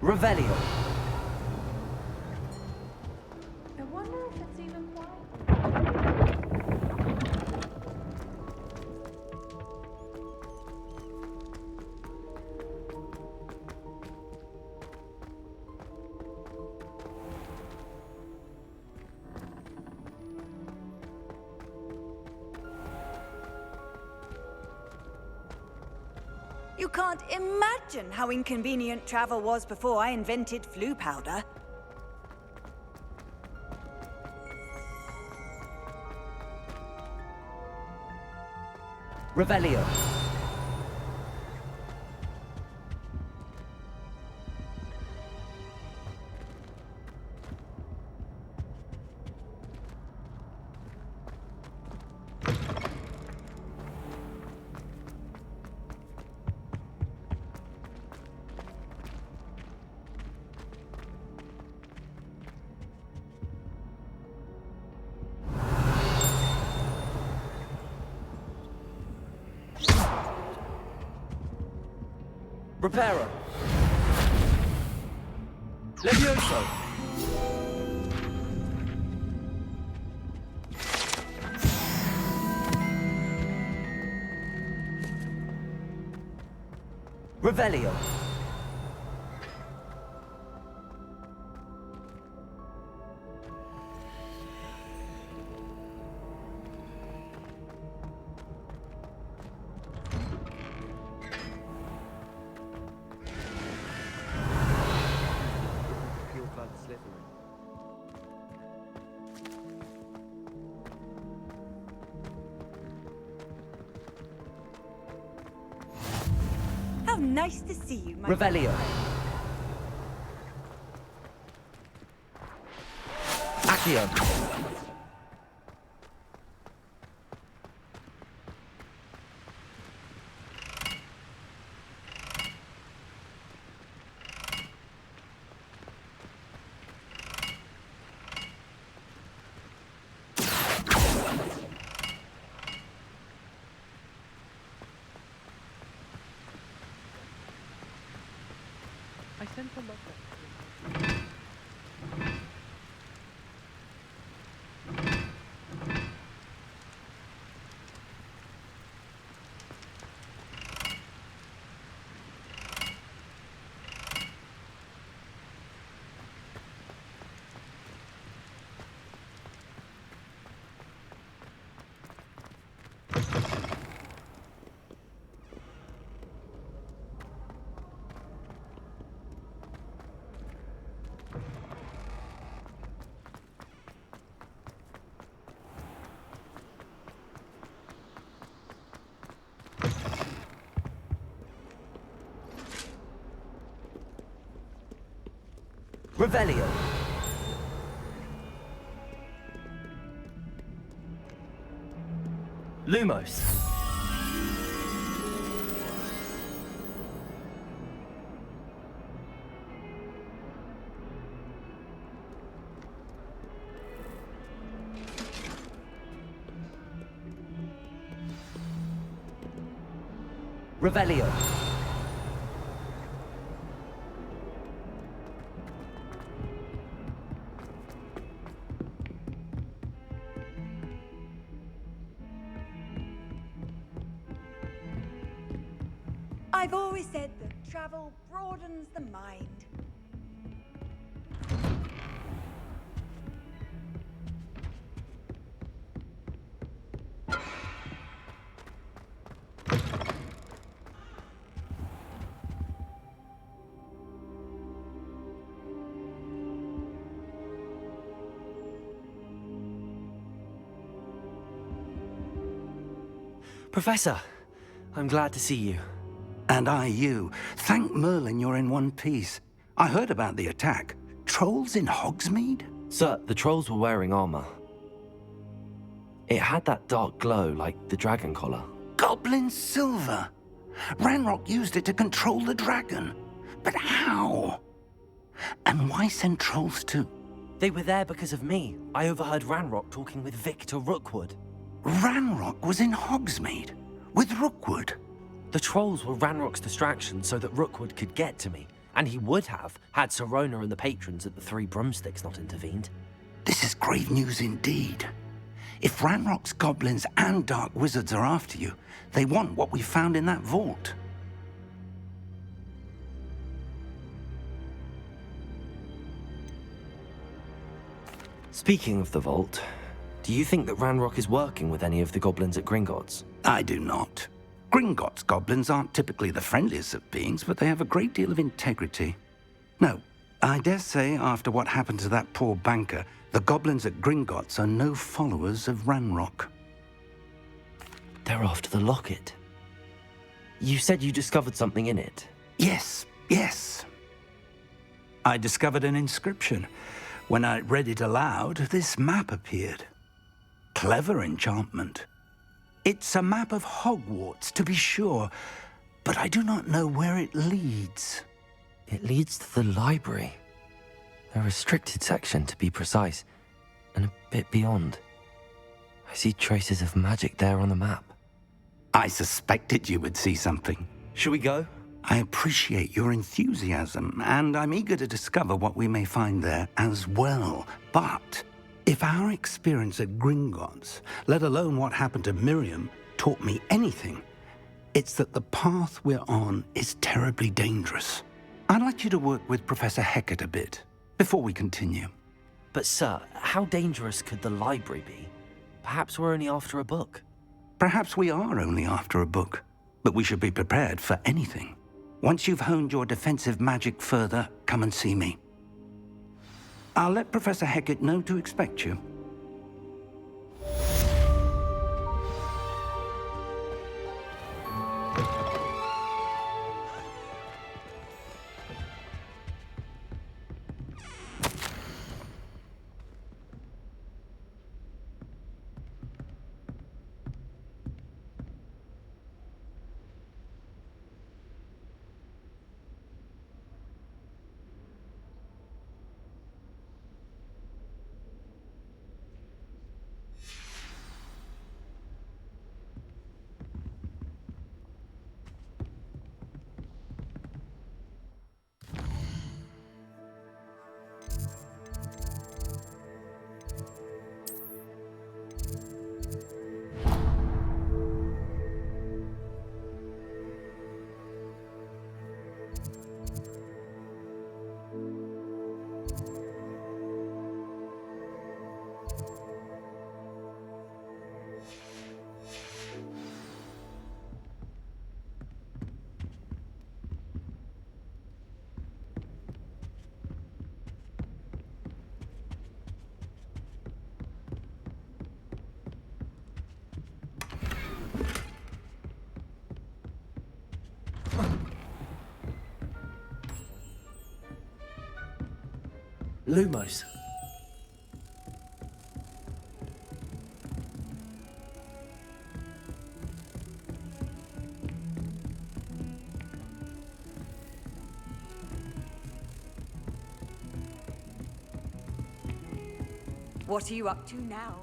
Revelio. I wonder if it's even quiet. You can't imagine how inconvenient travel was before I invented flu powder. Revelio. Reparo. Levioso. Revelio. How nice to see you, my Revelio. Accio. I sent a letter. Revelio. Lumos. Revelio. I've always said that travel broadens the mind. Professor, I'm glad to see you. And I you. Thank Merlin you're in one piece. I heard about the attack. Trolls in Hogsmeade? Sir, the trolls were wearing armor. It had that dark glow like the dragon collar. Goblin silver! Ranrock used it to control the dragon. But how? And why send trolls to... They were there because of me. I overheard Ranrock talking with Victor Rookwood. Ranrock was in Hogsmeade? With Rookwood? The trolls were Ranrock's distraction so that Rookwood could get to me. And he would have, had Sirona and the patrons at the Three Broomsticks not intervened. This is grave news indeed. If Ranrock's goblins and dark wizards are after you, they want what we found in that vault. Speaking of the vault, do you think that Ranrock is working with any of the goblins at Gringotts? I do not. Gringotts goblins aren't typically the friendliest of beings, but they have a great deal of integrity. No, I dare say after what happened to that poor banker, the goblins at Gringotts are no followers of Ranrock. They're after the locket. You said you discovered something in it. Yes. I discovered an inscription. When I read it aloud, this map appeared. Clever enchantment. It's a map of Hogwarts, to be sure, but I do not know where it leads. It leads to the library. A restricted section, to be precise, and a bit beyond. I see traces of magic there on the map. I suspected you would see something. Shall we go? I appreciate your enthusiasm, and I'm eager to discover what we may find there as well. But if our experience at Gringotts, let alone what happened to Miriam, taught me anything, it's that the path we're on is terribly dangerous. I'd like you to work with Professor Hecat a bit before we continue. But sir, how dangerous could the library be? Perhaps we're only after a book. Perhaps we are only after a book, but we should be prepared for anything. Once you've honed your defensive magic further, come and see me. I'll let Professor Hecat know to expect you. Lumos. What are you up to now?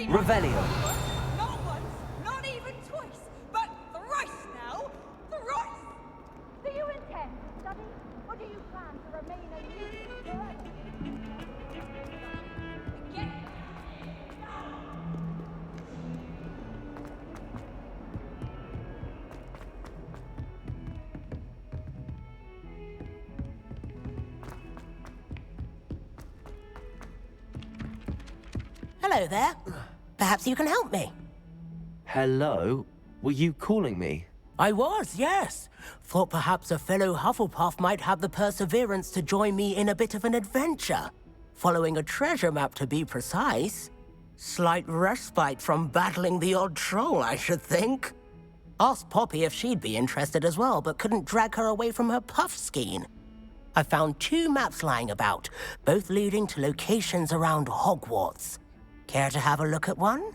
Revelio. Not once, not even twice, but thrice now! Thrice! Do you intend to study, or do you plan to remain a youth forever? Get Hello there. Perhaps you can help me. Hello? Were you calling me? I was, yes. Thought perhaps a fellow Hufflepuff might have the perseverance to join me in a bit of an adventure. Following a treasure map, to be precise. Slight respite from battling the odd troll, I should think. Asked Poppy if she'd be interested as well, but couldn't drag her away from her puff skein. I found 2 maps lying about, both leading to locations around Hogwarts. Care to have a look at one?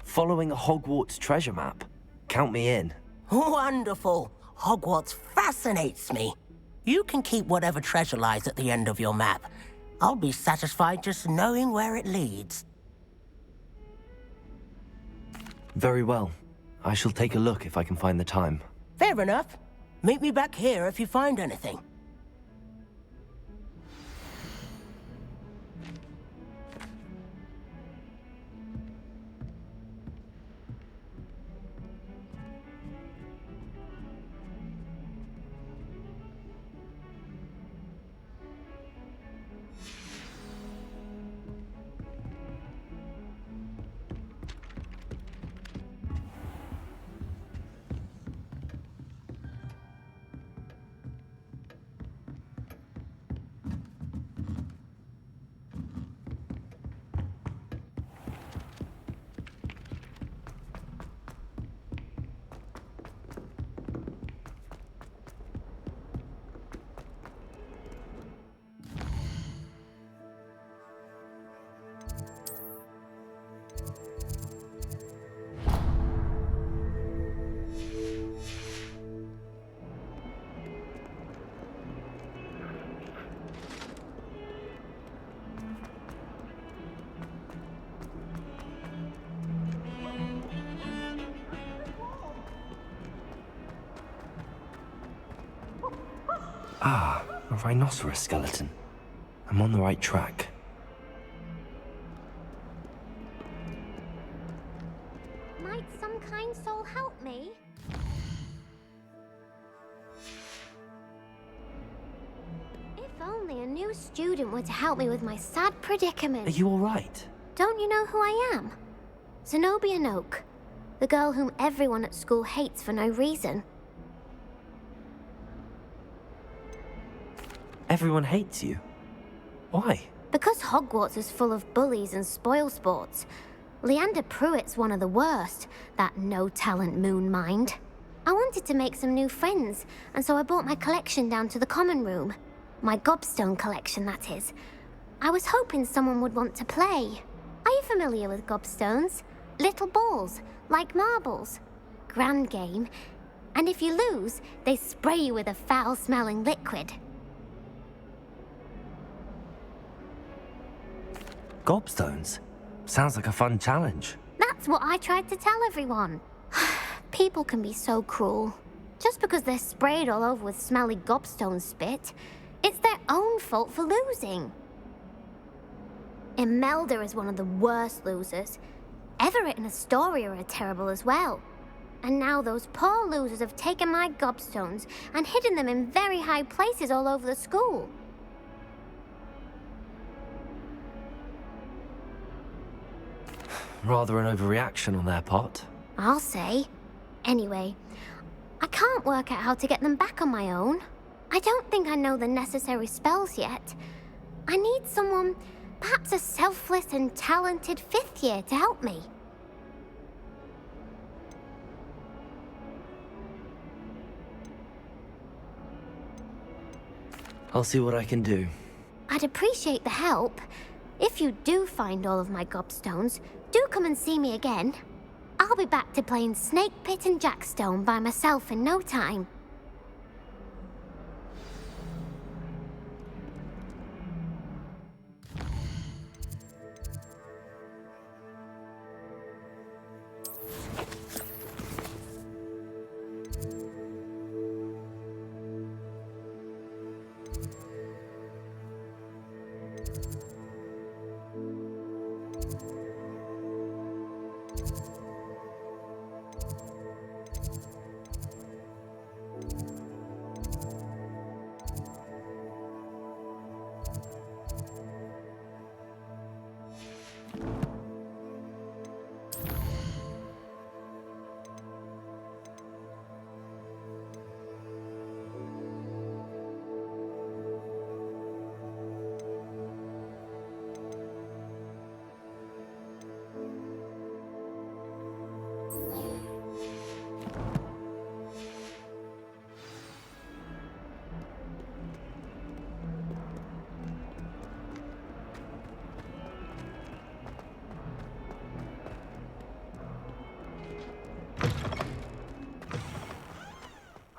Following a Hogwarts treasure map. Count me in. Wonderful. Hogwarts fascinates me. You can keep whatever treasure lies at the end of your map. I'll be satisfied just knowing where it leads. Very well. I shall take a look if I can find the time. Fair enough. Meet me back here if you find anything. Ah, a rhinoceros skeleton. I'm on the right track. Might some kind soul help me? If only a new student were to help me with my sad predicament. Are you all right? Don't you know who I am? Zenobia Noak, the girl whom everyone at school hates for no reason. Everyone hates you. Why? Because Hogwarts is full of bullies and spoilsports. Leander Pruitt's one of the worst, that no-talent moon mind. I wanted to make some new friends, and so I brought my collection down to the common room. My gobstone collection, that is. I was hoping someone would want to play. Are you familiar with gobstones? Little balls, like marbles. Grand game. And if you lose, they spray you with a foul-smelling liquid. Gobstones? Sounds like a fun challenge. That's what I tried to tell everyone. People can be so cruel. Just because they're sprayed all over with smelly gobstone spit, it's their own fault for losing. Imelda is one of the worst losers. Everett and Astoria are terrible as well. And now those poor losers have taken my gobstones and hidden them in very high places all over the school. Rather an overreaction on their part. I'll say. Anyway, I can't work out how to get them back on my own. I don't think I know the necessary spells yet. I need someone, perhaps a selfless and talented 5th year to help me. I'll see what I can do. I'd appreciate the help. If you do find all of my gobstones, do come and see me again. I'll be back to playing Snake Pit and Jackstone by myself in no time.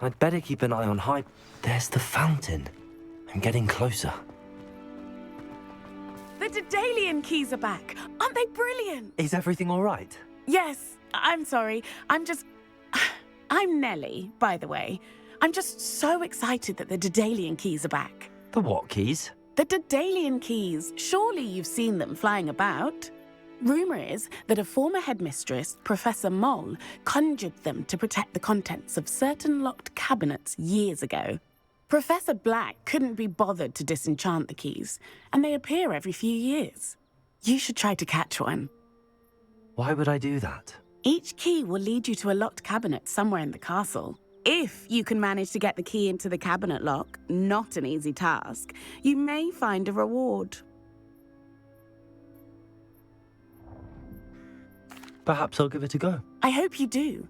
I'd better keep an eye on high... There's the fountain. I'm getting closer. The Daedalian keys are back. Aren't they brilliant? Is everything all right? Yes, I'm sorry. I'm Nellie, by the way. I'm just so excited that the Daedalian keys are back. The what keys? The Daedalian keys. Surely you've seen them flying about. Rumour is that a former headmistress, Professor Moll, conjured them to protect the contents of certain locked cabinets years ago. Professor Black couldn't be bothered to disenchant the keys, and they appear every few years. You should try to catch one. Why would I do that? Each key will lead you to a locked cabinet somewhere in the castle. If you can manage to get the key into the cabinet lock, not an easy task, you may find a reward. Perhaps I'll give it a go. I hope you do.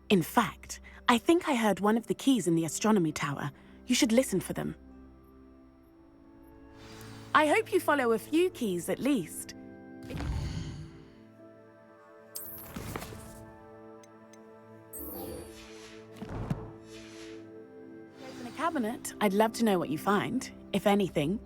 In fact, I think I heard one of the keys in the astronomy tower. You should listen for them. I hope you follow a few keys at least. Open a cabinet. I'd love to know what you find, if anything.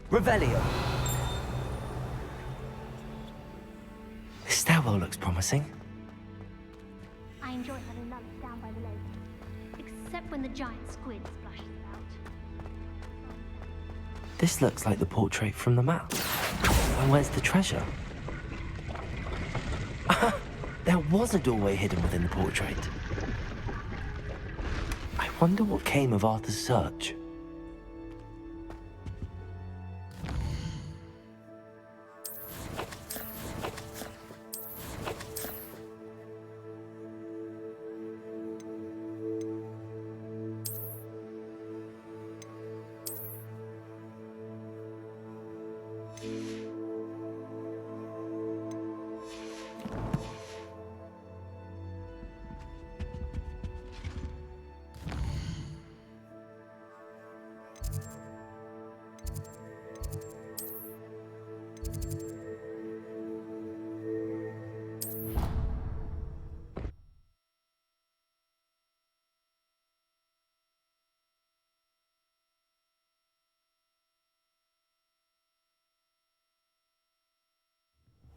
Revelio. This stairwell looks promising. I enjoy having lunch down by the lake. Except when the giant squid splashes about. This looks like the portrait from the map. And where's the treasure? There was a doorway hidden within the portrait. I wonder what came of Arthur's search.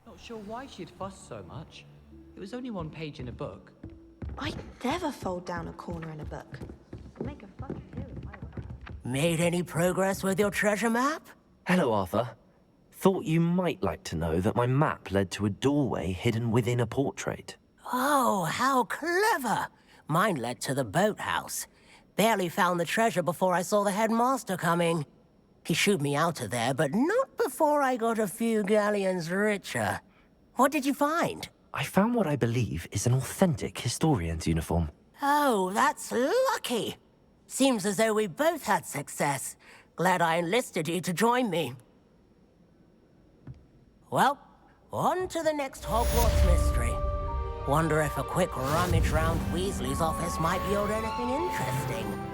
Not sure why she'd fuss so much. It was only one page in a book. I'd never fold down a corner in a book. I'd make a fuss too if I were. Made any progress with your treasure map? Hello, Arthur. Thought you might like to know that my map led to a doorway hidden within a portrait. Oh, how clever! Mine led to the boathouse. Barely found the treasure before I saw the headmaster coming. He shooed me out of there, but not before I got a few galleons richer. What did you find? I found what I believe is an authentic historian's uniform. Oh, that's lucky. Seems as though we both had success. Glad I enlisted you to join me. Well, on to the next Hogwarts mystery. Wonder if a quick rummage round Weasley's office might yield anything interesting.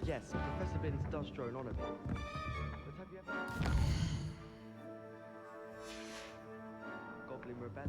Yes, Professor Binns does drone on a bit. But have you ever... Goblin Rebellion?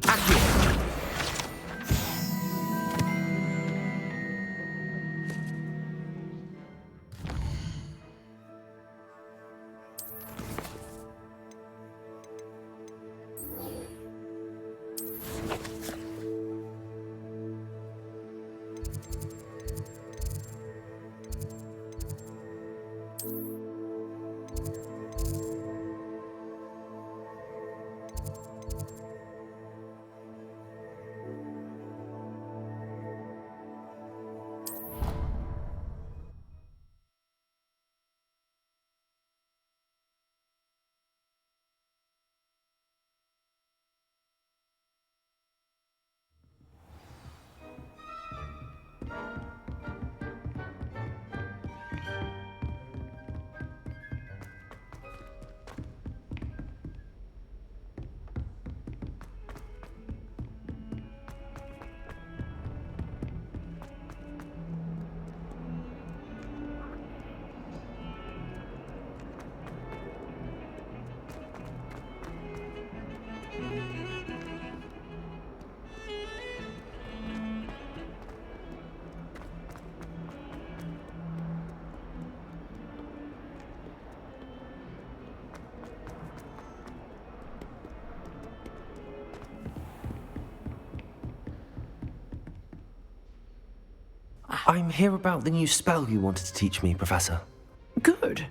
I'm here about the new spell you wanted to teach me, Professor. Good.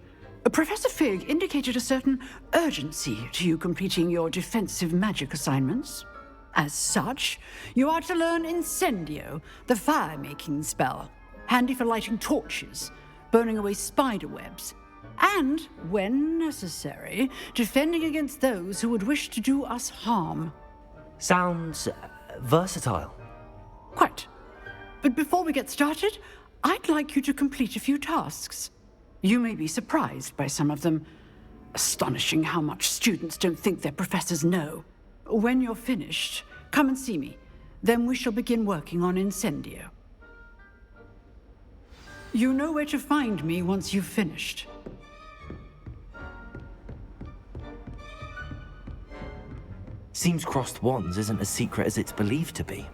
Professor Fig indicated a certain urgency to you completing your defensive magic assignments. As such, you are to learn Incendio, the fire-making spell, handy for lighting torches, burning away spider webs, and, when necessary, defending against those who would wish to do us harm. Sounds versatile. Quite. But before we get started, I'd like you to complete a few tasks. You may be surprised by some of them. Astonishing how much students don't think their professors know. When you're finished, come and see me. Then we shall begin working on Incendio. You know where to find me once you've finished. Seems crossed wands isn't as secret as it's believed to be.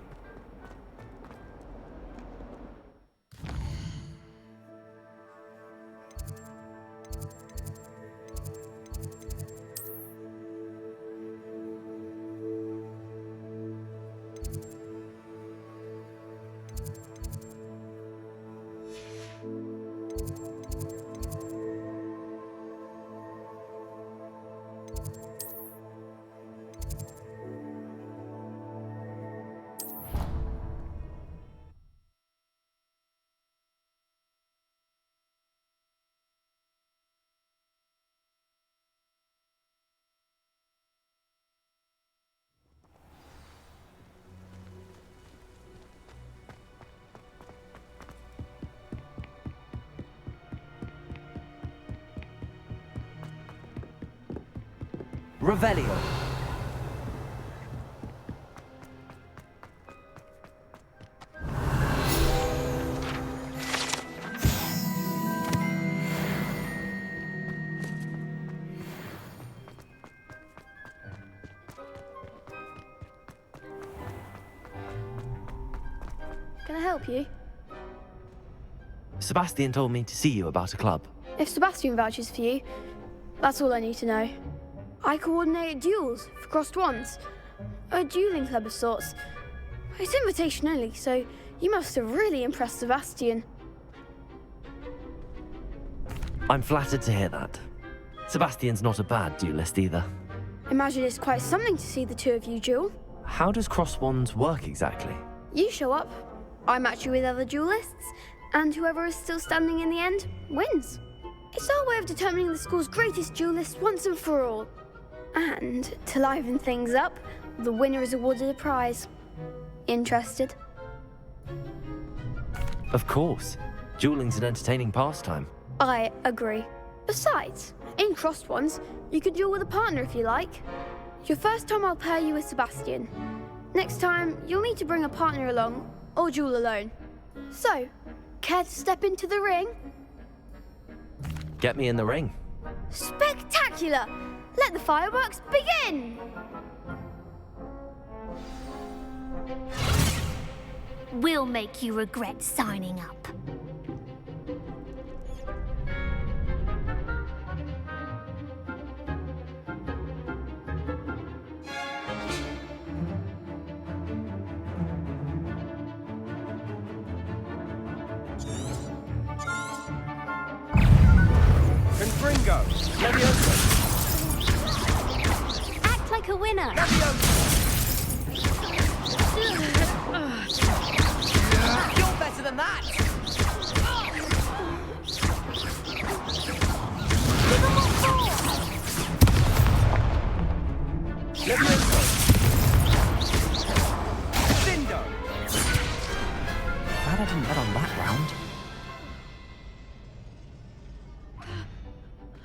Revelio. Can I help you? Sebastian told me to see you about a club. If Sebastian vouches for you, that's all I need to know. I coordinate duels for crossed wands. A dueling club of sorts. It's invitation only, so you must have really impressed Sebastian. I'm flattered to hear that. Sebastian's not a bad duelist either. Imagine it's quite something to see the two of you duel. How does cross wands work exactly? You show up, I match you with other duelists, and whoever is still standing in the end wins. It's our way of determining the school's greatest duelist once and for all. And to liven things up, the winner is awarded a prize. Interested? Of course. Dueling's an entertaining pastime. I agree. Besides, in crossed ones, you can duel with a partner if you like. Your first time I'll pair you with Sebastian. Next time, you'll need to bring a partner along, or duel alone. So, care to step into the ring? Get me in the ring. Spectacular! Let the fireworks begin! We'll make you regret signing up. Confringo! Leviosa! Act like a winner. You're better than that! Leviosa! Cindo! Glad I didn't bet on that round.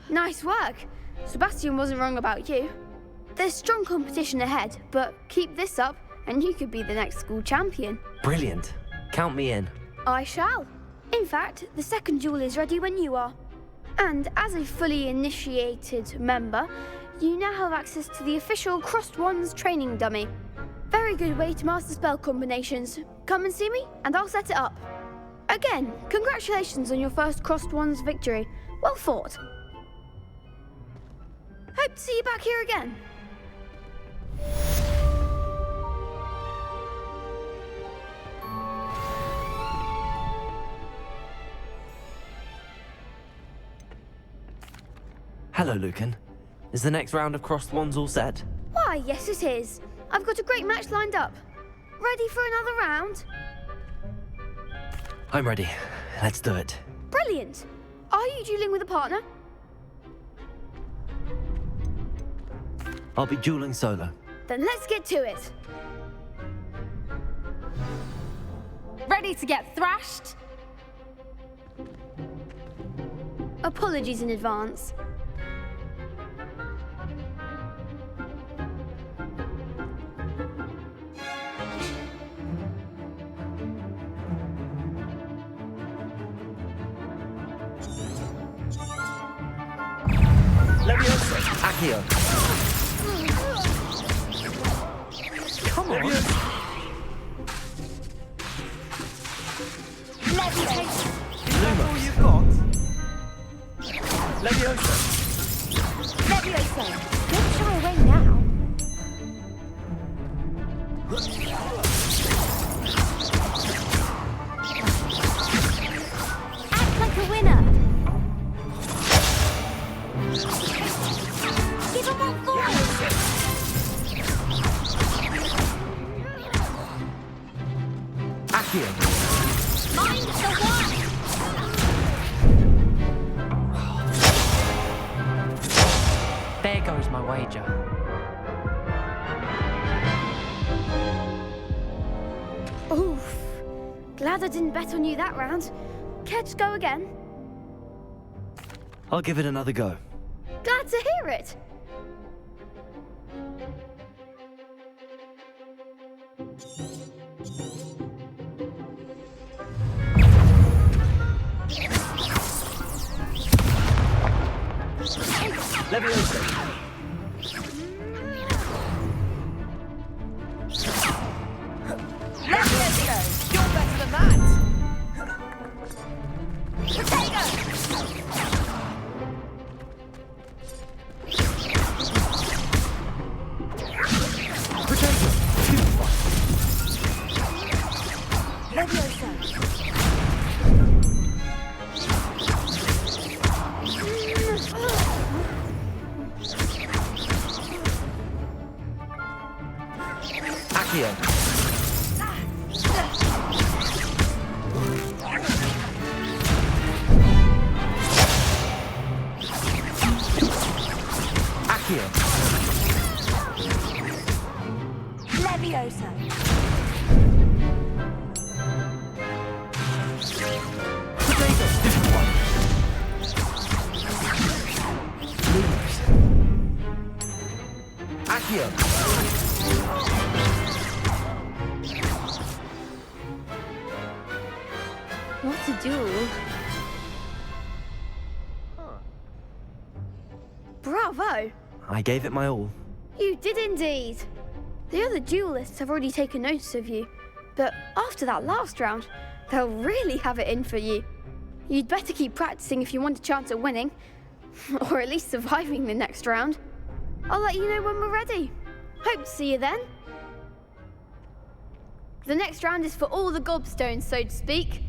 Nice work. Sebastian wasn't wrong about you. There's strong competition ahead, but keep this up and you could be the next school champion. Brilliant. Count me in. I shall. In fact, the second duel is ready when you are. And as a fully initiated member, you now have access to the official Crossed Wands training dummy. Very good way to master spell combinations. Come and see me and I'll set it up. Again, congratulations on your first Crossed Wands victory. Well fought. Hope to see you back here again. Hello, Lucan. Is the next round of crossed wands all set? Why, yes it is. I've got a great match lined up. Ready for another round? I'm ready. Let's do it. Brilliant. Are you dueling with a partner? I'll be dueling solo. Then let's get to it. Ready to get thrashed? Apologies in advance. Leviosa! Accio. Come on. Levitate! Is that all you've got? Leviosa! Leviosa! Don't shy away now. Act like a winner. Give them all forward. Accio. Mind the one. There goes my wager. Oof. Glad I didn't bet on you that round. Care to go again? I'll give it another go. Glad to hear it. Leviosa! Leviosa! You're better than that! Potato! Leviosa! Accio. Accio. Leviosa! Accio. What a duel. Bravo! I gave it my all. You did indeed. The other duelists have already taken notice of you, but after that last round, they'll really have it in for you. You'd better keep practicing if you want a chance at winning, or at least surviving the next round. I'll let you know when we're ready. Hope to see you then. The next round is for all the gobstones, so to speak.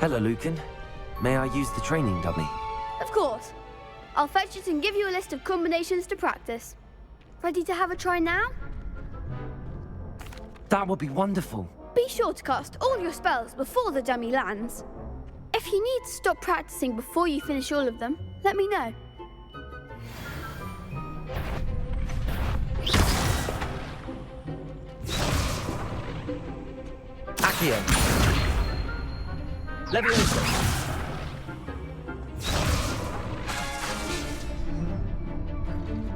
Hello, Lucan. May I use the training dummy? Of course. I'll fetch it and give you a list of combinations to practice. Ready to have a try now? That would be wonderful. Be sure to cast all your spells before the dummy lands. If you need to stop practicing before you finish all of them, let me know. Accio. Leviosa!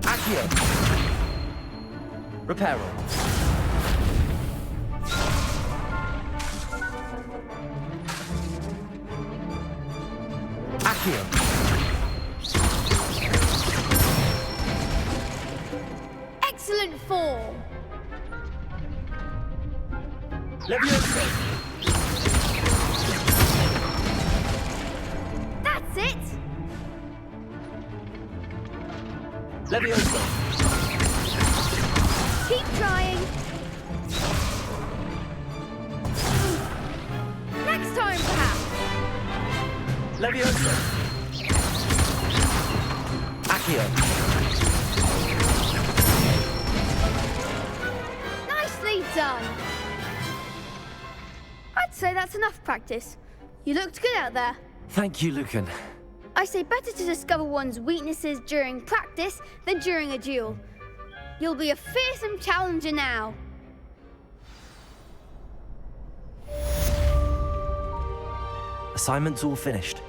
Accio. Reparo. Accio. Excellent form. Leviosa! That's it. Leviosa! Keep trying. Next time, perhaps. Leviosa! Accio. Nicely done. I'd say that's enough practice. You looked good out there. Thank you, Lucan. I say better to discover one's weaknesses during practice than during a duel. You'll be a fearsome challenger now. Assignment's all finished.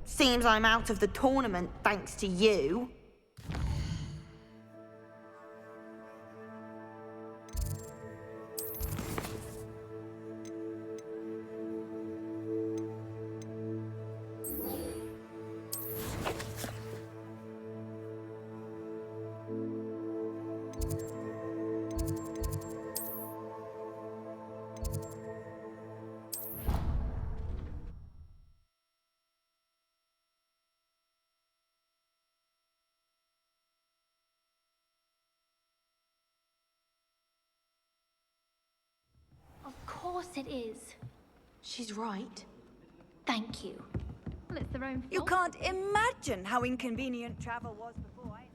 Seems I'm out of the tournament thanks to you. Of course it is. She's right. Thank you. Well, it's their own fault. You can't imagine how inconvenient travel was before I...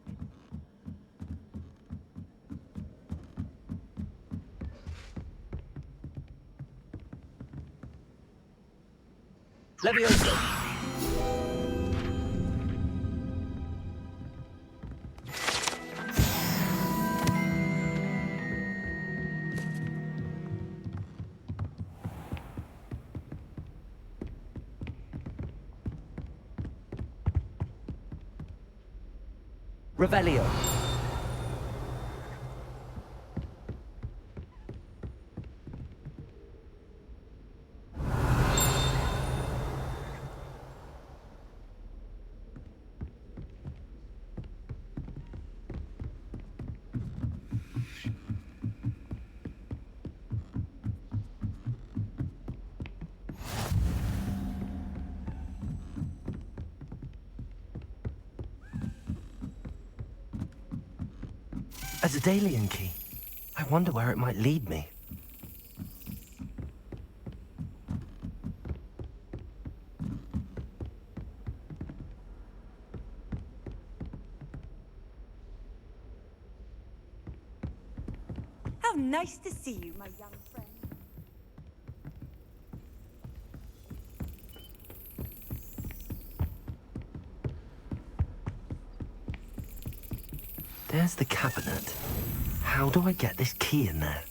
Leviosa! Revelio. A Daedalian key. I wonder where it might lead me. How nice to see you, my young friend. There's the cabinet. How do I get this key in there?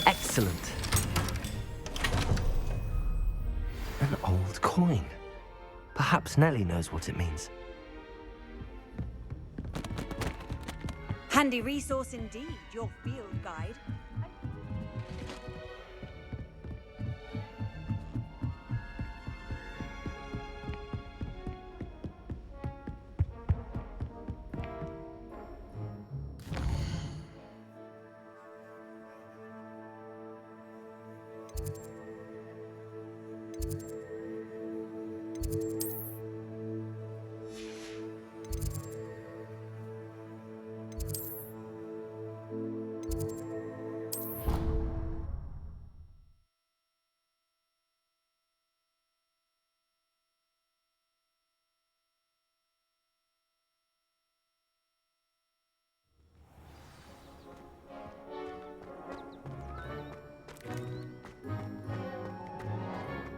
Excellent. An old coin. Perhaps Nellie knows what it means. Handy resource indeed, your field guide.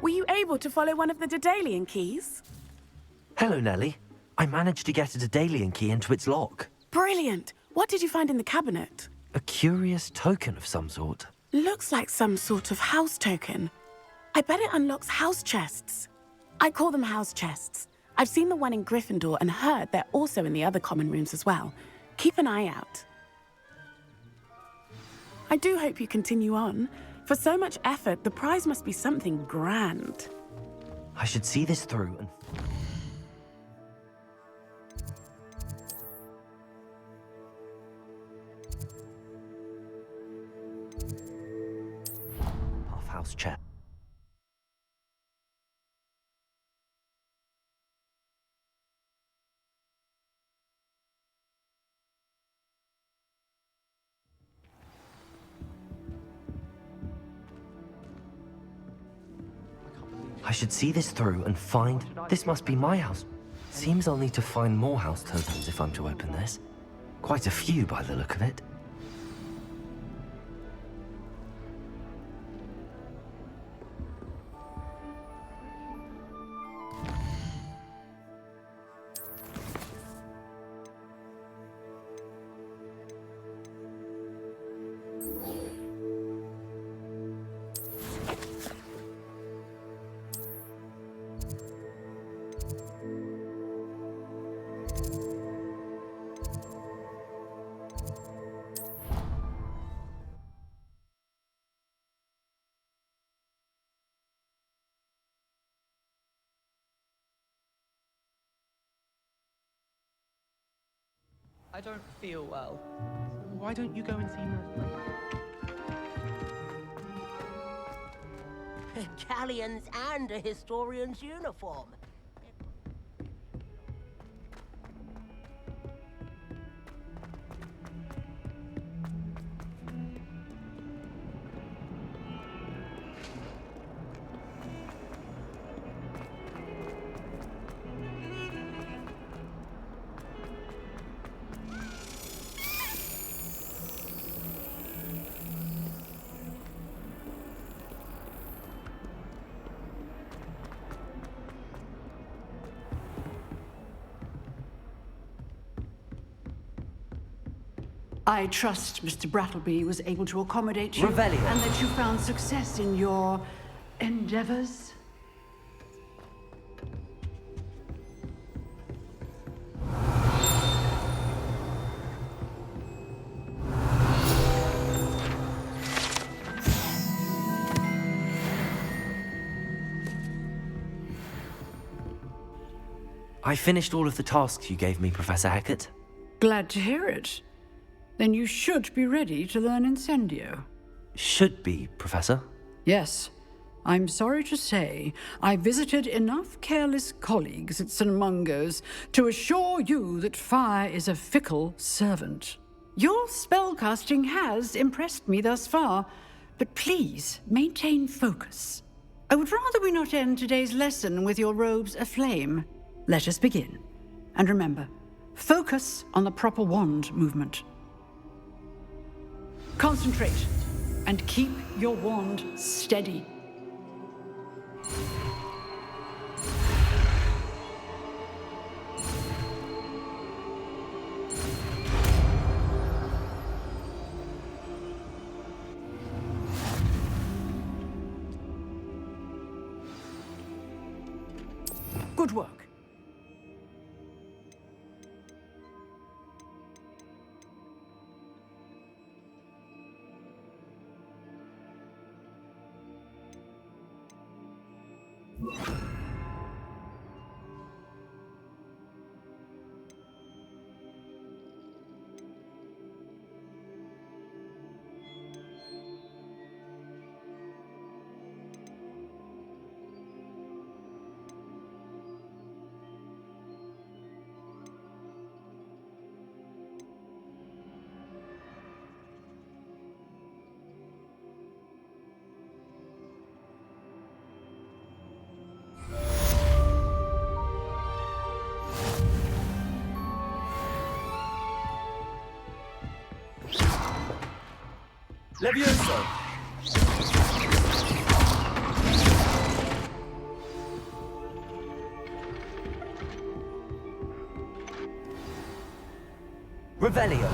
Were you able to follow one of the Daedalian keys? Hello, Nellie. I managed to get a Daedalian key into its lock. Brilliant! What did you find in the cabinet? A curious token of some sort. Looks like some sort of house token. I bet it unlocks house chests. I call them house chests. I've seen the one in Gryffindor and heard they're also in the other common rooms as well. Keep an eye out. I do hope you continue on. For so much effort, the prize must be something grand. I should see this through and... Half-house chat. I should see this through and find... This must be my house. Seems I'll need to find more house tokens if I'm to open this. Quite a few by the look of it. I don't feel well. Why don't you go and see Nurse? Galleons and a historian's uniform. I trust Mr. Brattleby was able to accommodate you. Revelio. And that you found success in your endeavors. I finished all of the tasks you gave me, Professor Hecat. Glad to hear it. Then you should be ready to learn Incendio. Should be, Professor. Yes. I'm sorry to say, I visited enough careless colleagues at St. Mungo's to assure you that fire is a fickle servant. Your spellcasting has impressed me thus far, but please maintain focus. I would rather we not end today's lesson with your robes aflame. Let us begin. And remember, focus on the proper wand movement. Concentrate, and keep your wand steady. Good work. Levioso! Revelio!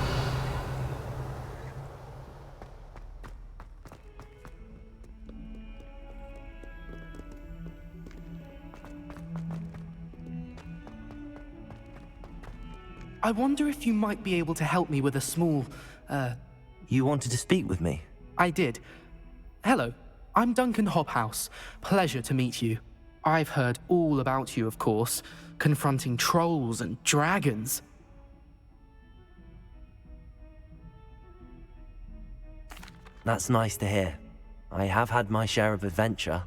I wonder if you might be able to help me with a small, You wanted to speak with me? I did. Hello, I'm Duncan Hobhouse. Pleasure to meet you. I've heard all about you, of course, confronting trolls and dragons. That's nice to hear. I have had my share of adventure.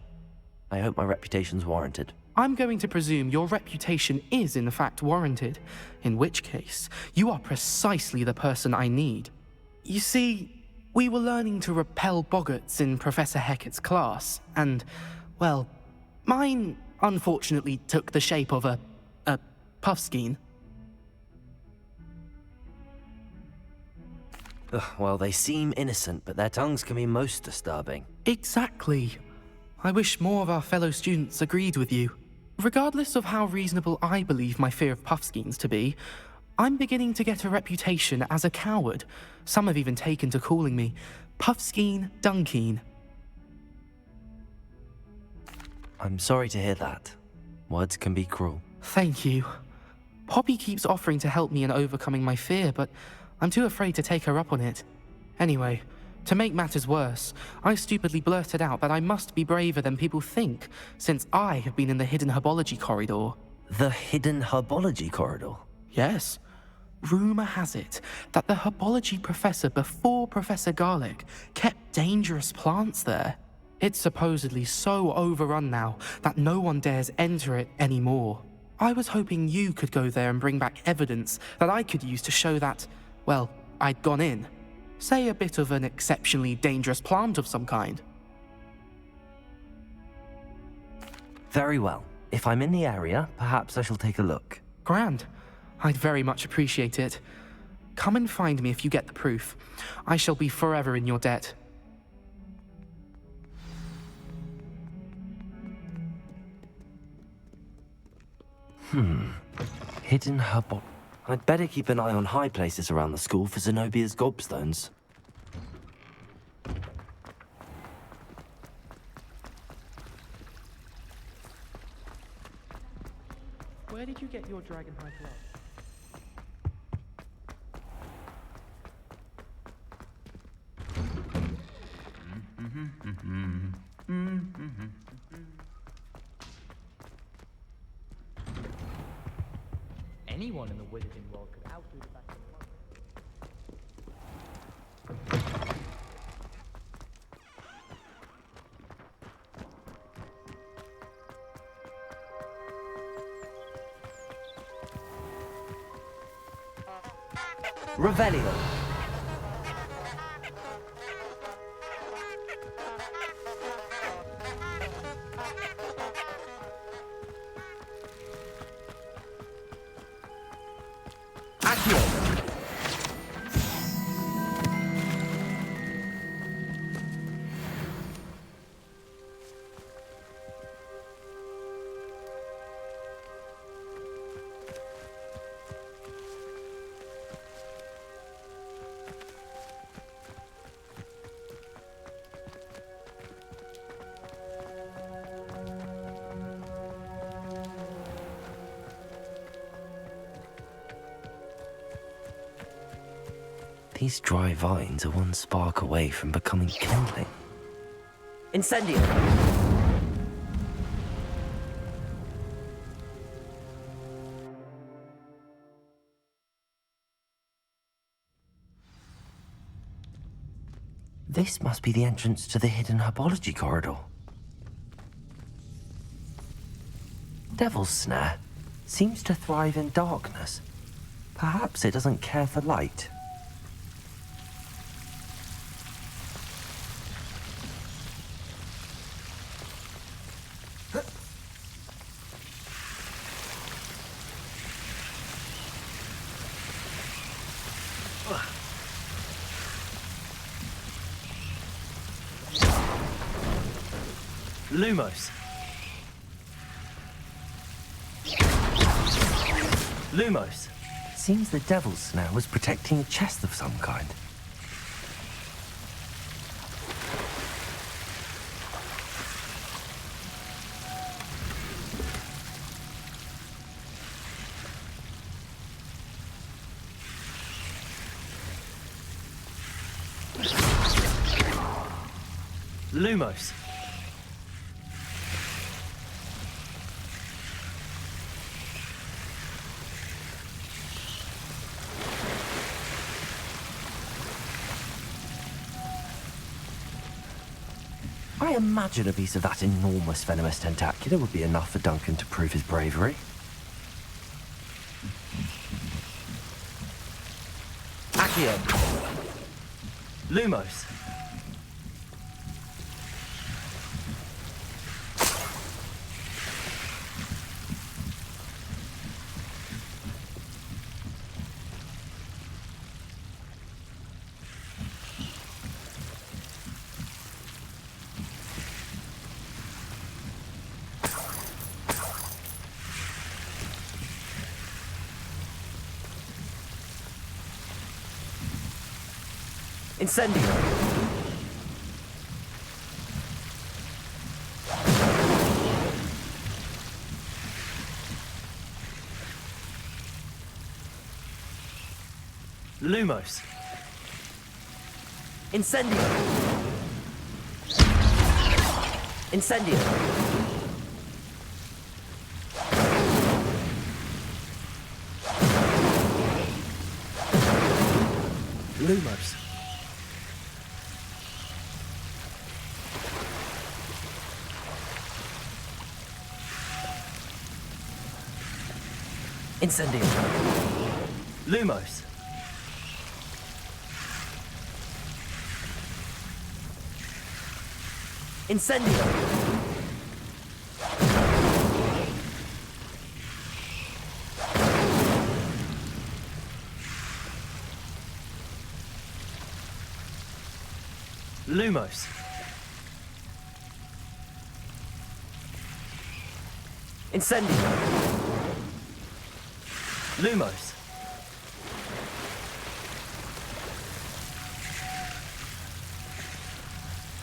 I hope my reputation's warranted. I'm going to presume your reputation is in fact warranted, in which case, you are precisely the person I need. You see, we were learning to repel boggarts in Professor Hecat's class, and, well, mine unfortunately took the shape of a puffskein. Ugh, well, they seem innocent, but their tongues can be most disturbing. Exactly. I wish more of our fellow students agreed with you. Regardless of how reasonable I believe my fear of puffskeins to be, I'm beginning to get a reputation as a coward. Some have even taken to calling me Puffskein Dunkeen. I'm sorry to hear that. Words can be cruel. Thank you. Poppy keeps offering to help me in overcoming my fear, but I'm too afraid to take her up on it. Anyway, to make matters worse, I stupidly blurted out that I must be braver than people think, since I have been in the hidden herbology corridor. The hidden herbology corridor? Yes. Rumour has it that the herbology professor before Professor Garlic kept dangerous plants there. It's supposedly so overrun now that no one dares enter it anymore. I was hoping you could go there and bring back evidence that I could use to show that, well, I'd gone in. Say a bit of an exceptionally dangerous plant of some kind. Very well. If I'm in the area, perhaps I shall take a look. Grand. I'd very much appreciate it. Come and find me if you get the proof. I shall be forever in your debt. Hidden herbal. I'd better keep an eye on high places around the school for Zenobia's gobstones. Where did you get your dragon hide glove? Anyone in the wizarding world could outdo the best in one. Revelio. Accio. These dry vines are one spark away from becoming kindling. Incendio! This must be the entrance to the hidden herbology corridor. Devil's Snare seems to thrive in darkness. Perhaps it doesn't care for light. Lumos. Lumos. Seems the Devil's Snare was protecting a chest of some kind. Lumos. I imagine a piece of that enormous venomous tentacula would be enough for Duncan to prove his bravery. Accio. Lumos. Incendio. Lumos. Incendio. Incendio. Lumos. Incendio. Lumos. Incendio. Lumos. Incendio. Lumos.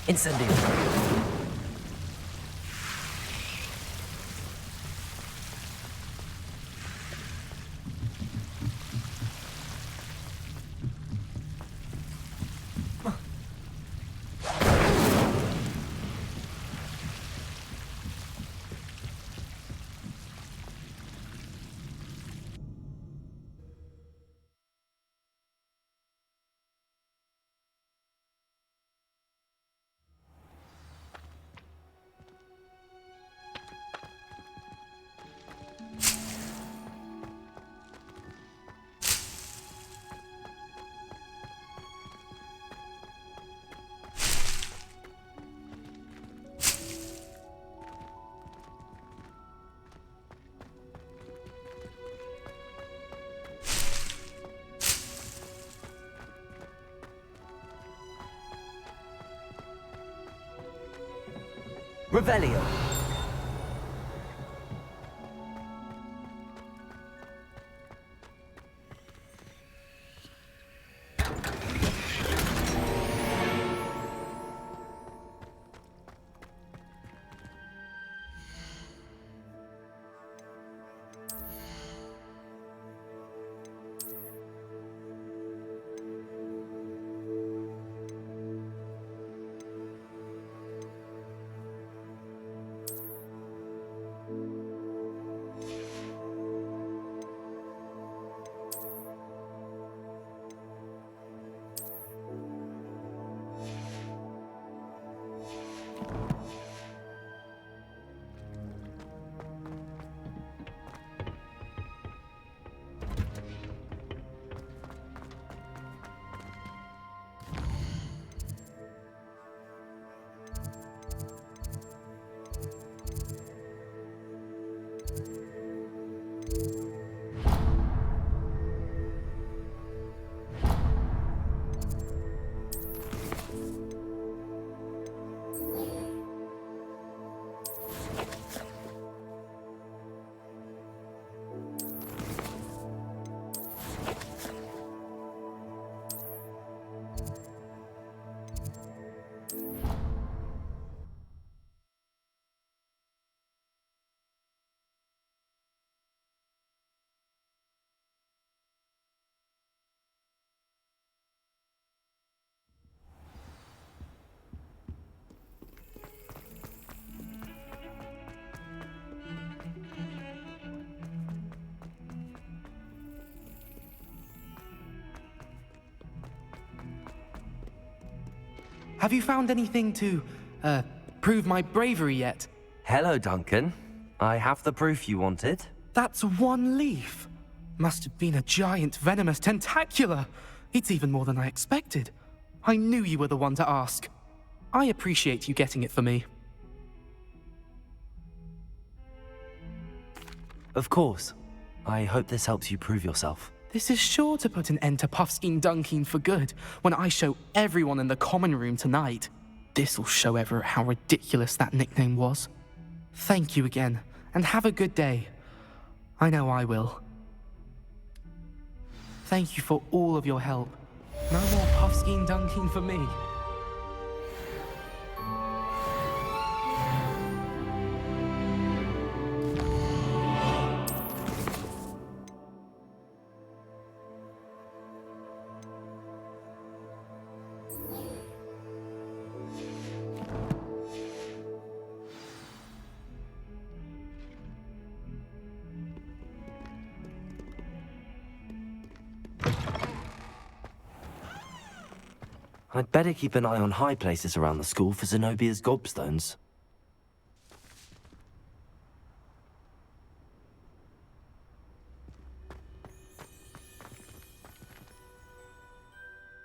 Incendio. Revelio. Have you found anything to, prove my bravery yet? Hello, Duncan. I have the proof you wanted. That's one leaf. Must have been a giant venomous tentacula. It's even more than I expected. I knew you were the one to ask. I appreciate you getting it for me. Of course. I hope this helps you prove yourself. This is sure to put an end to Puffskein Dunkeen for good when I show everyone in the common room tonight. This'll show Everett how ridiculous that nickname was. Thank you again, and have a good day. I know I will. Thank you for all of your help. No more Puffskein Dunkeen for me. I'd better keep an eye on high places around the school for Zenobia's gobstones.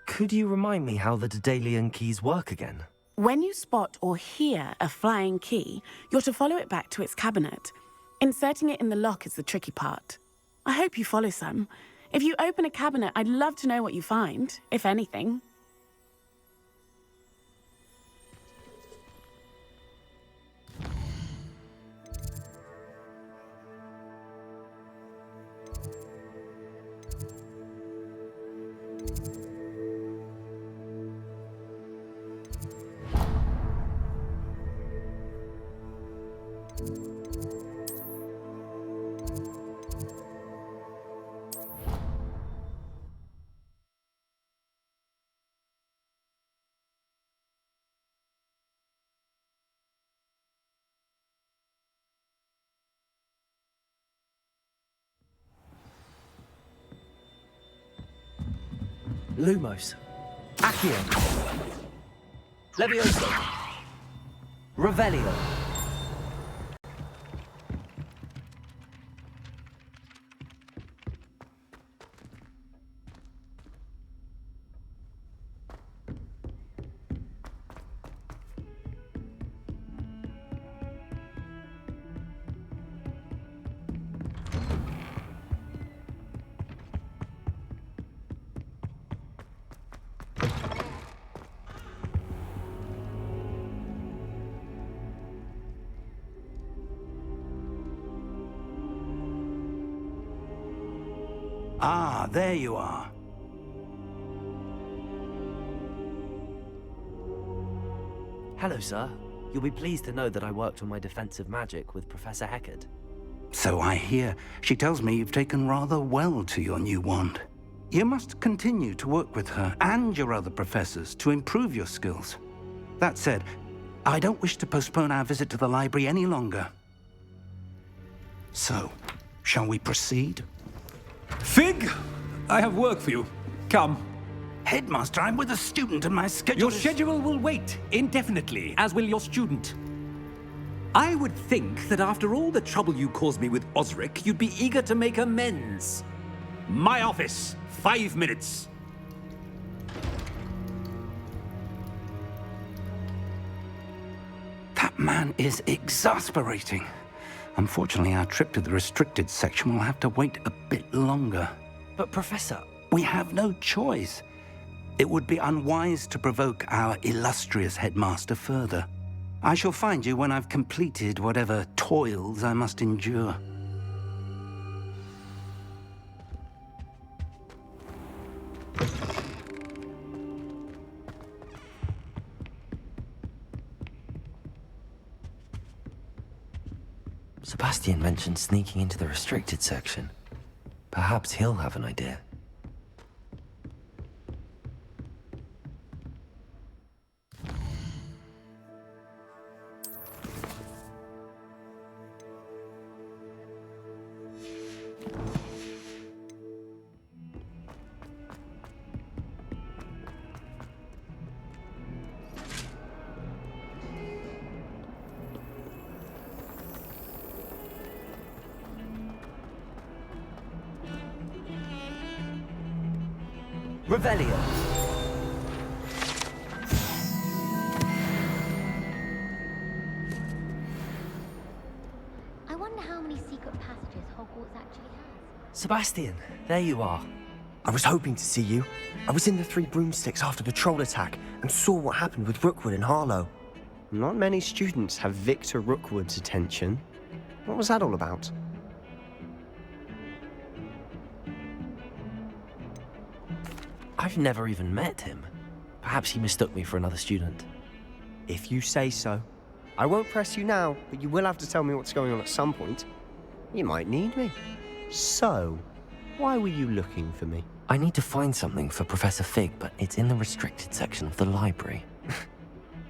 Could you remind me how the Daedalian keys work again? When you spot or hear a flying key, you're to follow it back to its cabinet. Inserting it in the lock is the tricky part. I hope you follow some. If you open a cabinet, I'd love to know what you find, if anything. Lumos. Accio. Levioso. Revelio. Ah, there you are. Hello, sir. You'll be pleased to know that I worked on my defensive magic with Professor Heckard. So I hear. She tells me you've taken rather well to your new wand. You must continue to work with her and your other professors to improve your skills. That said, I don't wish to postpone our visit to the library any longer. So, shall we proceed? Fig, I have work for you. Come. Headmaster, I'm with a student and my schedule Your schedule will wait indefinitely, as will your student. I would think that after all the trouble you caused me with Osric, you'd be eager to make amends. My office, 5 minutes. That man is exasperating. Unfortunately, our trip to the restricted section will have to wait a bit longer. But, Professor... We have no choice. It would be unwise to provoke our illustrious headmaster further. I shall find you when I've completed whatever toils I must endure. Sebastian mentioned sneaking into the restricted section. Perhaps he'll have an idea. Revelio. I wonder how many secret passages Hogwarts actually has. Sebastian, there you are. I was hoping to see you. I was in the Three Broomsticks after the troll attack and saw what happened with Rookwood and Harlow. Not many students have Victor Rookwood's attention. What was that all about? I've never even met him. Perhaps he mistook me for another student. If you say so. I won't press you now, but you will have to tell me what's going on at some point. You might need me. So, why were you looking for me? I need to find something for Professor Fig, but it's in the restricted section of the library.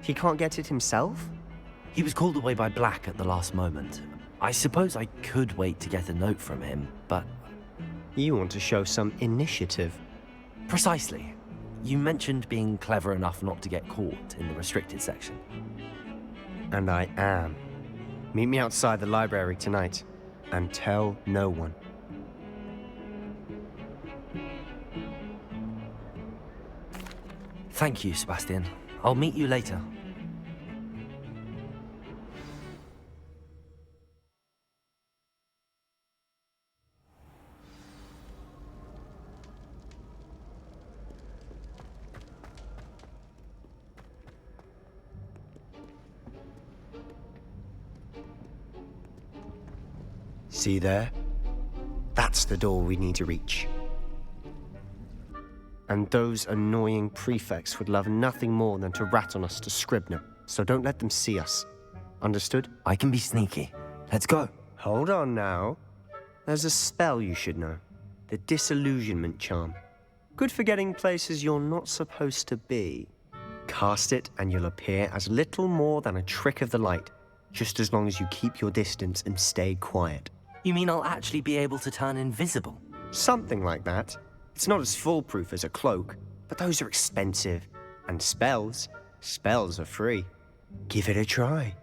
He can't get it himself? He was called away by Black at the last moment. I suppose I could wait to get a note from him, but... You want to show some initiative. Precisely. You mentioned being clever enough not to get caught in the restricted section. And I am. Meet me outside the library tonight, and tell no one. Thank you, Sebastian. I'll meet you later. See there? That's the door we need to reach. And those annoying prefects would love nothing more than to rat on us to Scribner, so don't let them see us. Understood? I can be sneaky. Let's go. Hold on now. There's a spell you should know. The Disillusionment Charm. Good for getting places you're not supposed to be. Cast it and you'll appear as little more than a trick of the light, just as long as you keep your distance and stay quiet. You mean I'll actually be able to turn invisible? Something like that. It's not as foolproof as a cloak, but those are expensive. And spells are free. Give it a try.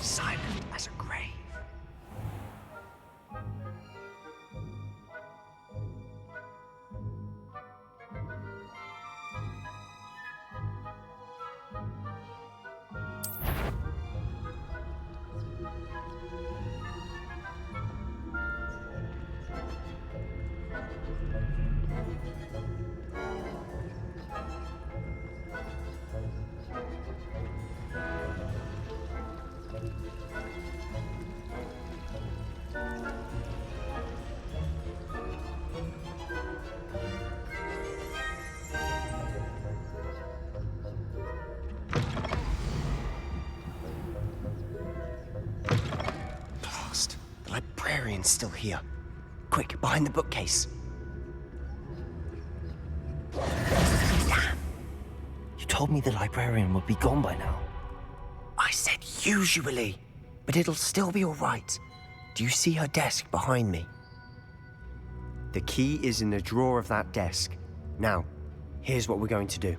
Silent as a grave. Librarian's still here. Quick, behind the bookcase. Damn! You told me the librarian would be gone by now. I said usually, but it'll still be all right. Do you see her desk behind me? The key is in the drawer of that desk. Now, here's what we're going to do.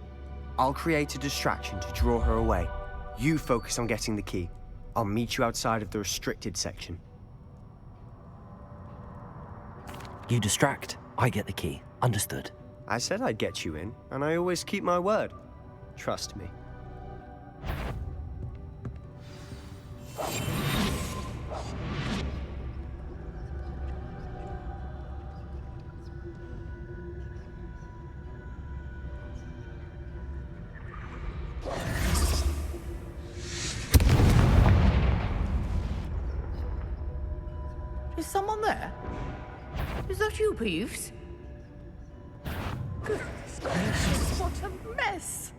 I'll create a distraction to draw her away. You focus on getting the key. I'll meet you outside of the restricted section. You distract, I get the key. Understood. I said I'd get you in, and I always keep my word. Trust me. Is someone there? Is that you, Peeves? Goodness gracious, what a mess!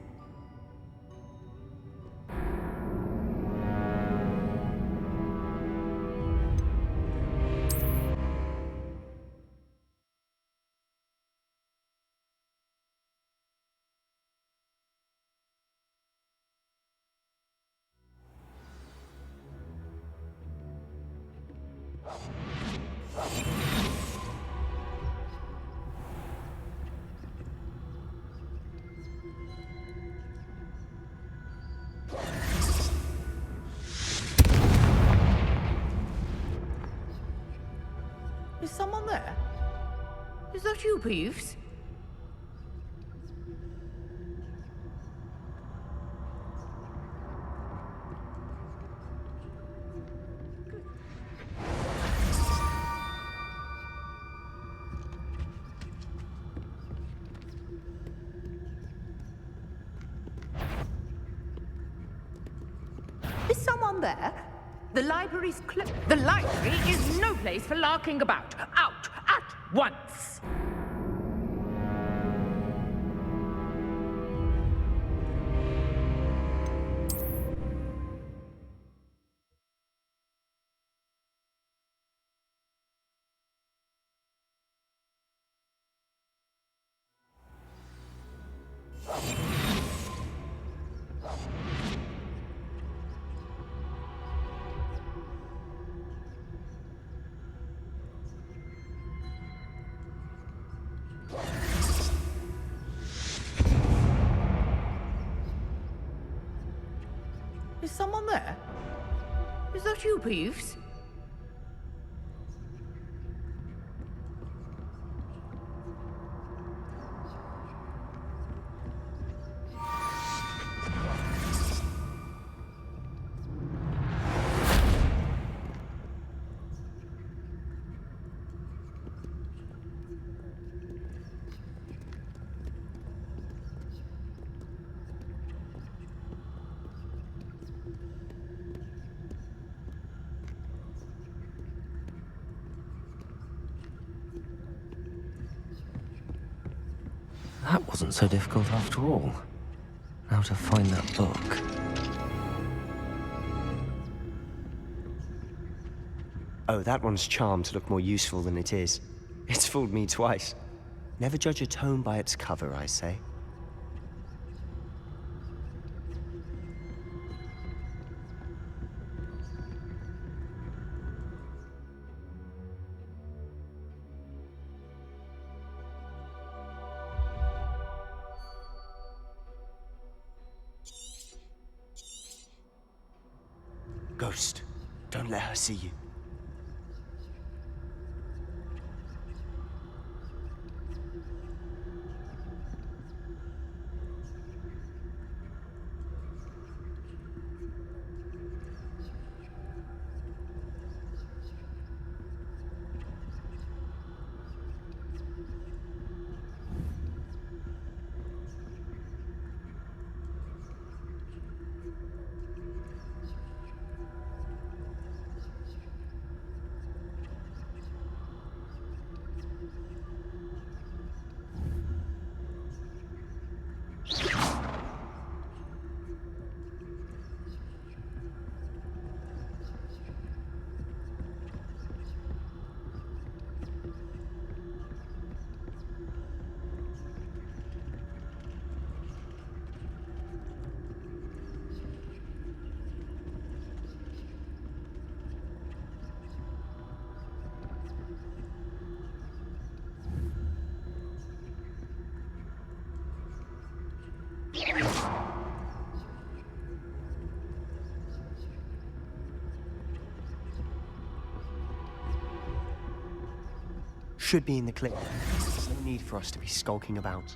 Is someone there? Is that you, Peeves? Is someone there? The library's The library is no place for larking about. Out at once! Is someone there? Is that you, Peeves? That wasn't so difficult after all. Now to find that book. Oh, that one's charmed to look more useful than it is. It's fooled me twice. Never judge a tome by its cover, I say. Ghost, don't let her see you. Should be in the clip. There's no need for us to be skulking about.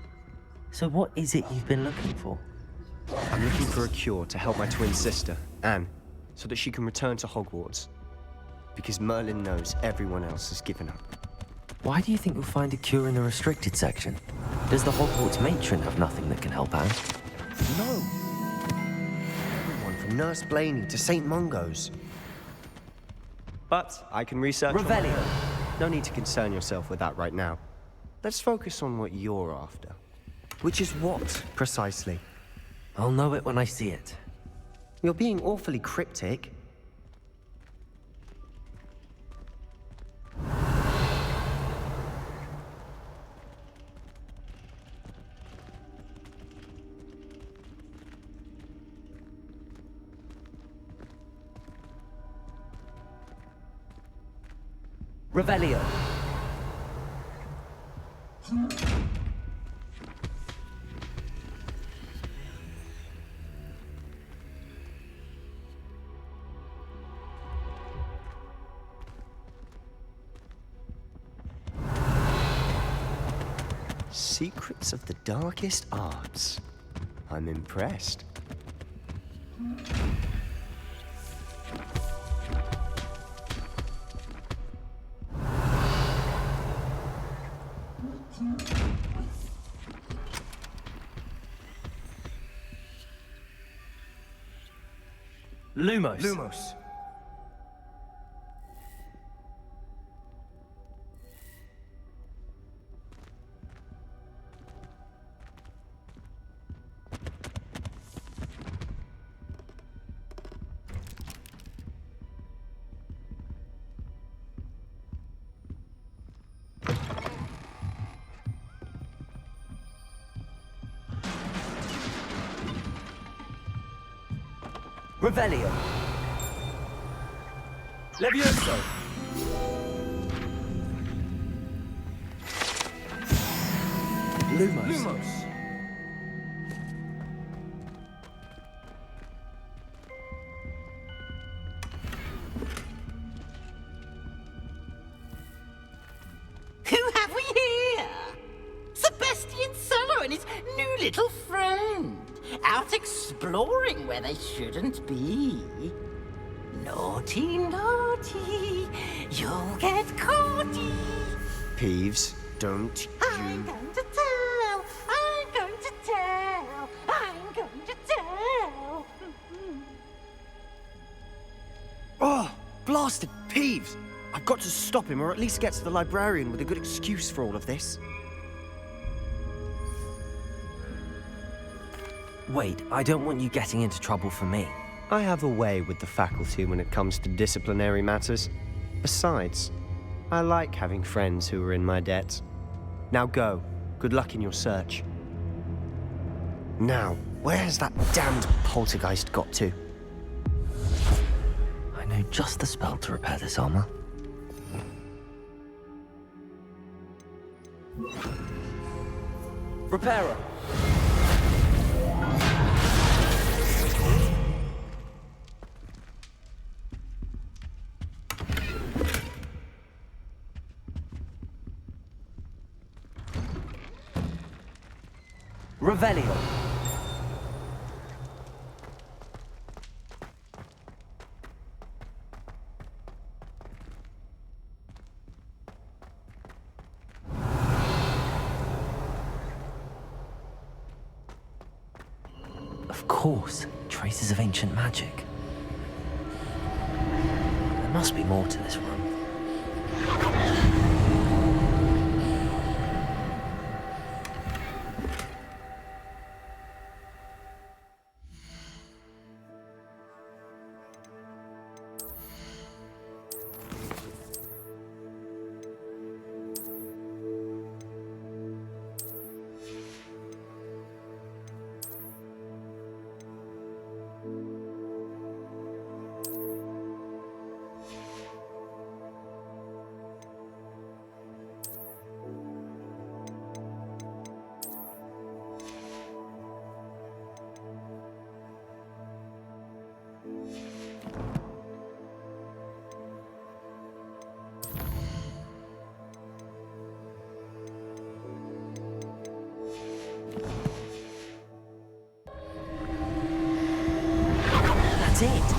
So what is it you've been looking for? I'm looking for a cure to help my twin sister, Anne, so that she can return to Hogwarts. Because Merlin knows everyone else has given up. Why do you think you'll find a cure in the restricted section? Does the Hogwarts matron have nothing that can help Anne? No. Everyone from Nurse Blaney to St. Mungo's. But I can research. Revelio. No need to concern yourself with that right now. Let's focus on what you're after. Which is what, precisely? I'll know it when I see it. You're being awfully cryptic. Revelio. Secrets of the darkest arts. I'm impressed. Lumos. Lumos. Revelio. Levioso. Lumos. Lumos. Who have we here? Sebastian Solo and his new little friend. Out exploring where they shouldn't be. Naughty, naughty. You'll get caughty. Peeves, don't I'm going to tell. I'm going to tell. I'm going to tell. Oh, blasted Peeves! I've got to stop him, or at least get to the librarian with a good excuse for all of this. Wait, I don't want you getting into trouble for me. I have a way with the faculty when it comes to disciplinary matters. Besides, I like having friends who are in my debt. Now go. Good luck in your search. Now, where has that damned poltergeist got to? I know just the spell to repair this armor. Repairer. Revelio. Of course, traces of ancient magic. There must be more to this room. That's it.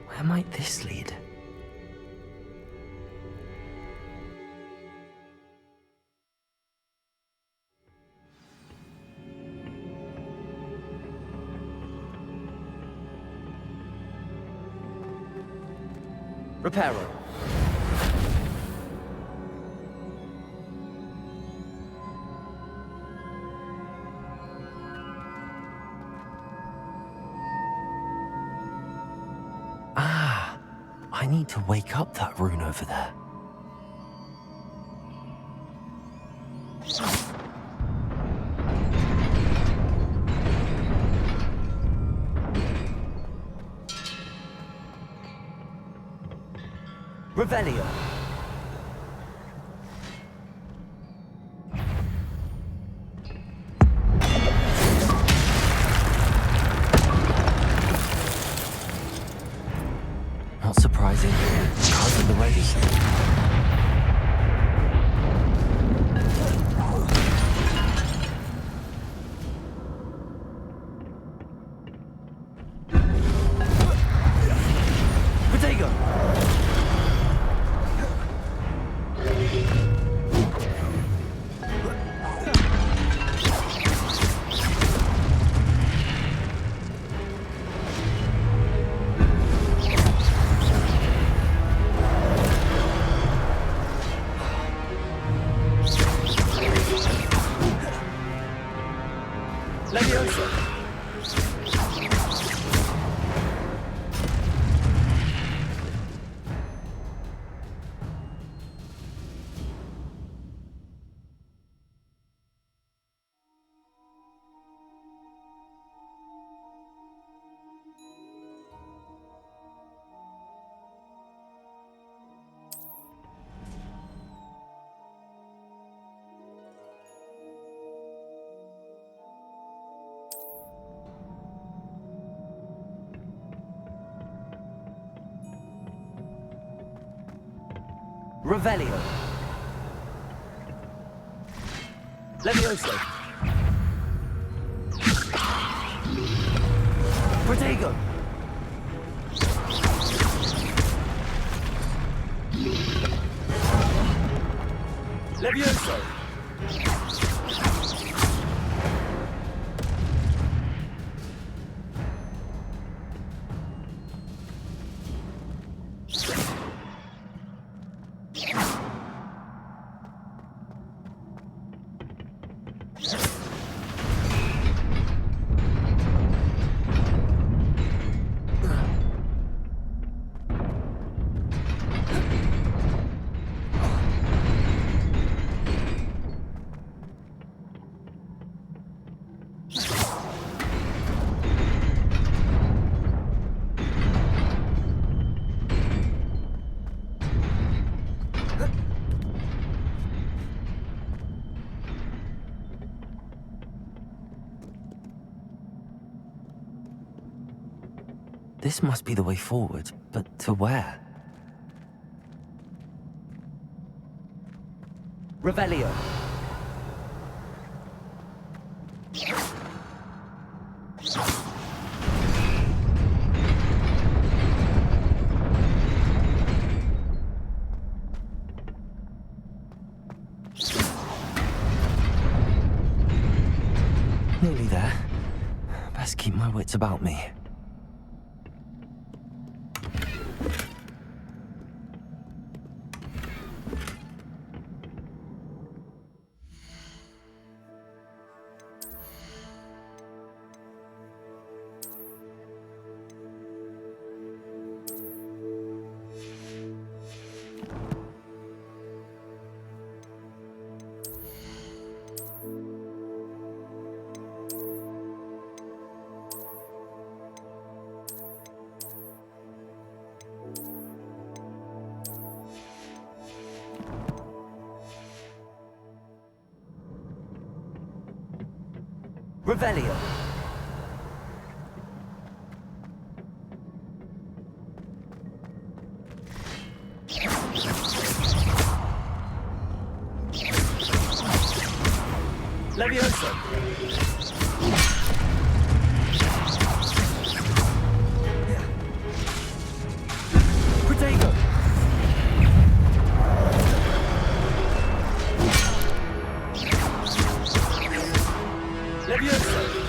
Where might this lead? Repairer. I need to wake up that rune over there. Revelio. Not surprising, because of the race. Protego! Leviosa! Revelio. Levioso. Protego. Levioso. This must be the way forward, but to where? Revelio. Nearly there. Best keep my wits about me. Revelio. Levioso. Protego. Levioso.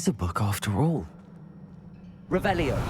is a book after all. Revelio.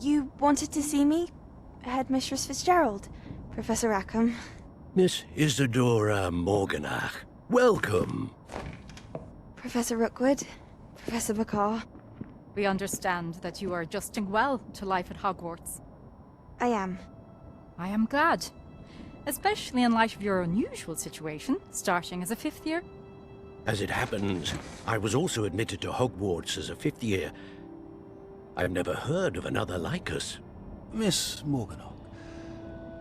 You wanted to see me? Headmistress Fitzgerald? Professor Rackham? Miss Isadora Morganach, welcome. Professor Rookwood? Professor Bakar? We understand that you are adjusting well to life at Hogwarts. I am. I am glad. Especially in light of your unusual situation, starting as a 5th year. As it happens, I was also admitted to Hogwarts as a 5th year. I've never heard of another like us. Miss Morganach,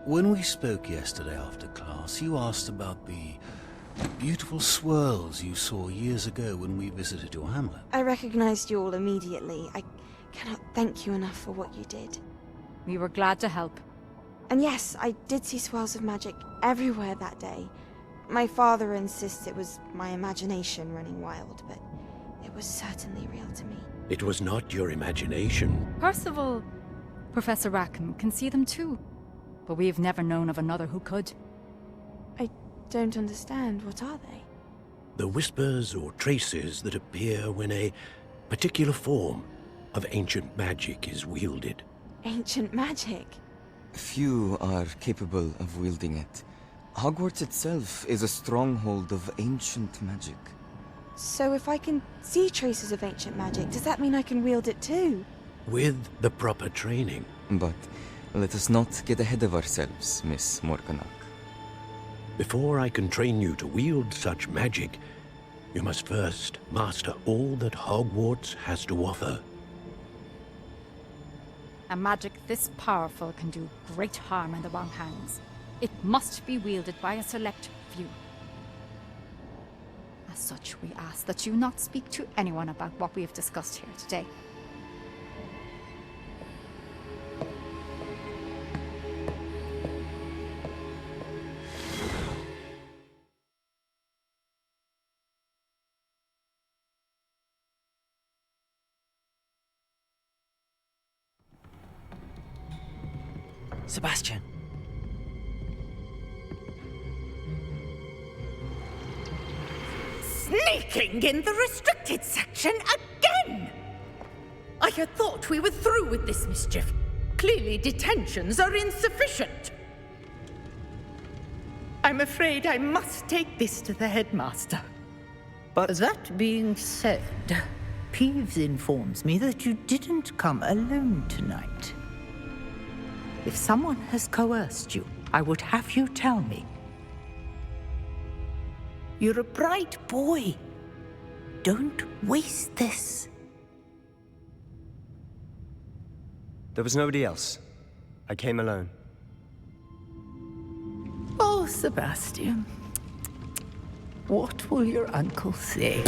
when we spoke yesterday after class, you asked about the beautiful swirls you saw years ago when we visited your hamlet. I recognized you all immediately. I cannot thank you enough for what you did. We were glad to help. And yes, I did see swirls of magic everywhere that day. My father insists it was my imagination running wild, but it was certainly real to me. It was not your imagination. Percival, Professor Rackham can see them too. But we've never known of another who could. I don't understand. What are they? The whispers or traces that appear when a particular form of ancient magic is wielded. Ancient magic? Few are capable of wielding it. Hogwarts itself is a stronghold of ancient magic. So if I can see traces of ancient magic, does that mean I can wield it too? With the proper training. But let us not get ahead of ourselves, Miss Morganach. Before I can train you to wield such magic, you must first master all that Hogwarts has to offer. A magic this powerful can do great harm in the wrong hands. It must be wielded by a select few. As such, we ask that you not speak to anyone about what we have discussed here today. Sebastian. Sneaking in the restricted section again! I had thought we were through with this mischief. Clearly detentions are insufficient. I'm afraid I must take this to the headmaster. But that being said, Peeves informs me that you didn't come alone tonight. If someone has coerced you, I would have you tell me. You're a bright boy. Don't waste this. There was nobody else. I came alone. Oh, Sebastian. What will your uncle say?